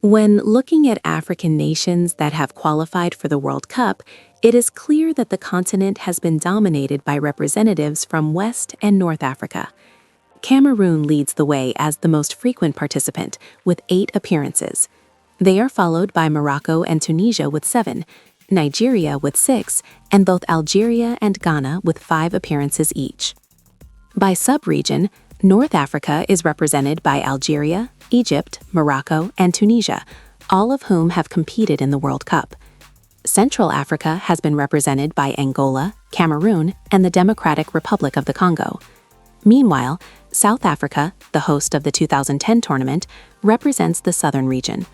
When looking at African nations that have qualified for the World Cup, it is clear that the continent has been dominated by representatives from West and North Africa. Cameroon leads the way as the most frequent participant, with 8 appearances. They are followed by Morocco and Tunisia with 7, Nigeria with 6, and both Algeria and Ghana with 5 appearances each. By sub-region, North Africa is represented by Algeria, Egypt, Morocco, and Tunisia, all of whom have competed in the World Cup. Central Africa has been represented by Angola, Cameroon, and the Democratic Republic of the Congo. Meanwhile, South Africa, the host of the 2010 tournament, represents the southern region.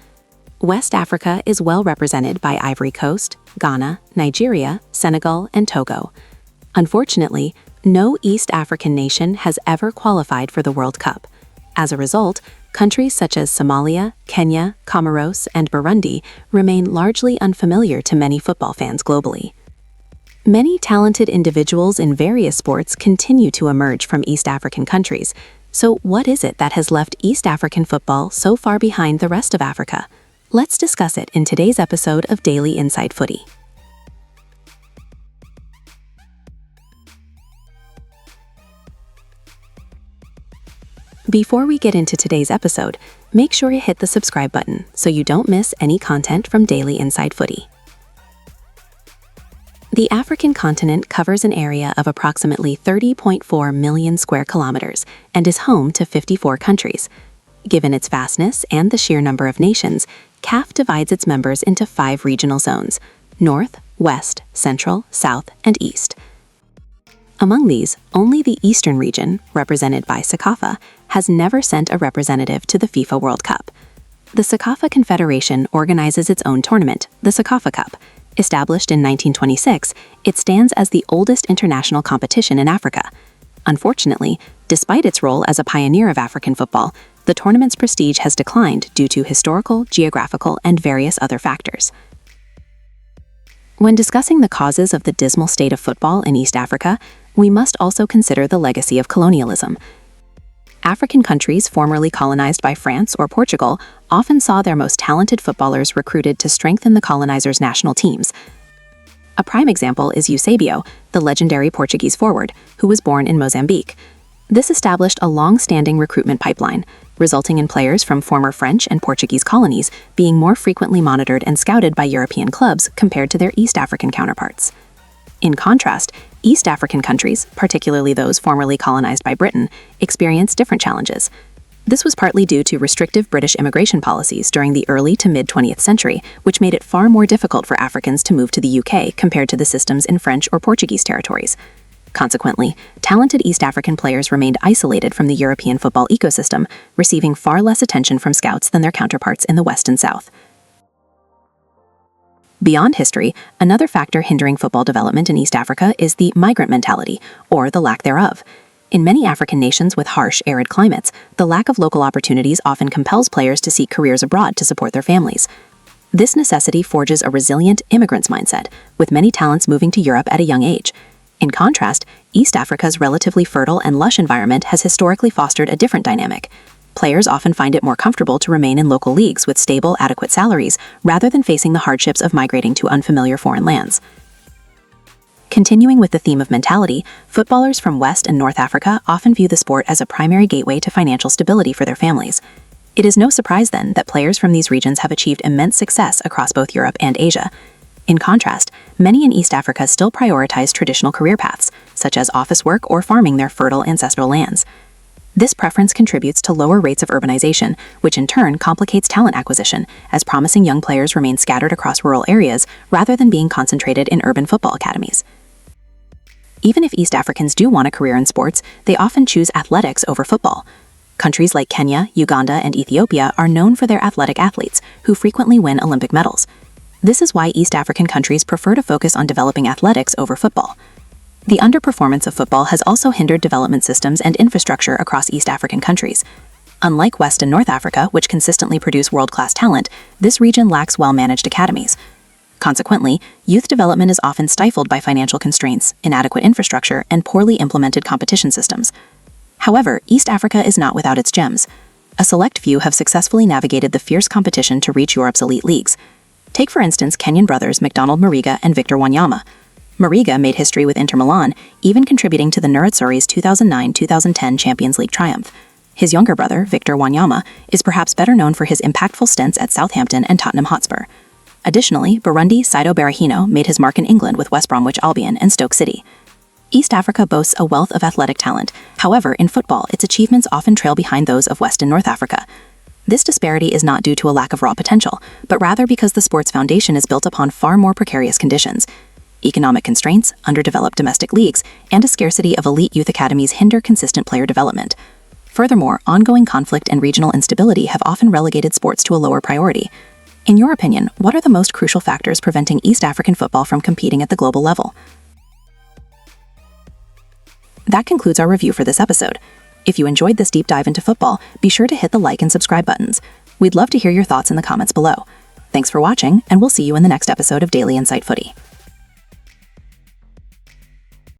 West Africa is well represented by Ivory Coast, Ghana, Nigeria, Senegal, and Togo. Unfortunately, no East African nation has ever qualified for the World Cup. As a result, countries such as Somalia, Kenya, Comoros, and Burundi remain largely unfamiliar to many football fans globally. Many talented individuals in various sports continue to emerge from East African countries. So what is it that has left East African football so far behind the rest of Africa? Let's discuss it in today's episode of Daily Inside Footy. Before we get into today's episode, make sure you hit the subscribe button so you don't miss any content from Daily Inside Footy. The African continent covers an area of approximately 30.4 million square kilometers and is home to 54 countries. Given its vastness and the sheer number of nations, CAF divides its members into 5 regional zones: North, West, Central, South, and East. Among these, only the Eastern region, represented by CECAFA, has never sent a representative to the FIFA World Cup. The CECAFA Confederation organizes its own tournament, the CECAFA Cup. Established in 1926, it stands as the oldest international competition in Africa. Unfortunately, despite its role as a pioneer of African football, the tournament's prestige has declined due to historical, geographical, and various other factors. When discussing the causes of the dismal state of football in East Africa, we must also consider the legacy of colonialism. African countries formerly colonized by France or Portugal often saw their most talented footballers recruited to strengthen the colonizers' national teams. A prime example is Eusebio, the legendary Portuguese forward, who was born in Mozambique. This established a long-standing recruitment pipeline, resulting in players from former French and Portuguese colonies being more frequently monitored and scouted by European clubs compared to their East African counterparts. In contrast, East African countries, particularly those formerly colonized by Britain, experienced different challenges. This was partly due to restrictive British immigration policies during the early to mid-20th century, which made it far more difficult for Africans to move to the UK compared to the systems in French or Portuguese territories. Consequently, talented East African players remained isolated from the European football ecosystem, receiving far less attention from scouts than their counterparts in the West and South. Beyond history, another factor hindering football development in East Africa is the migrant mentality, or the lack thereof. In many African nations with harsh, arid climates, the lack of local opportunities often compels players to seek careers abroad to support their families. This necessity forges a resilient immigrant's mindset, with many talents moving to Europe at a young age. In contrast, East Africa's relatively fertile and lush environment has historically fostered a different dynamic. Players often find it more comfortable to remain in local leagues with stable, adequate salaries, rather than facing the hardships of migrating to unfamiliar foreign lands. Continuing with the theme of mentality, footballers from West and North Africa often view the sport as a primary gateway to financial stability for their families. It is no surprise, then, that players from these regions have achieved immense success across both Europe and Asia. In contrast, many in East Africa still prioritize traditional career paths, such as office work or farming their fertile ancestral lands. This preference contributes to lower rates of urbanization, which in turn complicates talent acquisition, as promising young players remain scattered across rural areas rather than being concentrated in urban football academies. Even if East Africans do want a career in sports, they often choose athletics over football. Countries like Kenya, Uganda, and Ethiopia are known for their athletic athletes, who frequently win Olympic medals. This is why East African countries prefer to focus on developing athletics over football. The underperformance of football has also hindered development systems and infrastructure across East African countries. Unlike West and North Africa, which consistently produce world-class talent, this region lacks well-managed academies. Consequently, youth development is often stifled by financial constraints, inadequate infrastructure, and poorly implemented competition systems. However, East Africa is not without its gems. A select few have successfully navigated the fierce competition to reach Europe's elite leagues. Take, for instance, Kenyan brothers McDonald Mariga and Victor Wanyama. Mariga made history with Inter Milan, even contributing to the Nerazzurri's 2009-2010 Champions League triumph. His younger brother, Victor Wanyama, is perhaps better known for his impactful stints at Southampton and Tottenham Hotspur. Additionally, Burundi Saido Berahino made his mark in England with West Bromwich Albion and Stoke City. East Africa boasts a wealth of athletic talent. However, in football, its achievements often trail behind those of West and North Africa. This disparity is not due to a lack of raw potential, but rather because the sport's foundation is built upon far more precarious conditions. Economic constraints, underdeveloped domestic leagues, and a scarcity of elite youth academies hinder consistent player development. Furthermore, ongoing conflict and regional instability have often relegated sports to a lower priority. In your opinion, what are the most crucial factors preventing East African football from competing at the global level? That concludes our review for this episode. If you enjoyed this deep dive into football, be sure to hit the like and subscribe buttons. We'd love to hear your thoughts in the comments below. Thanks for watching, and we'll see you in the next episode of Daily Insight Footy.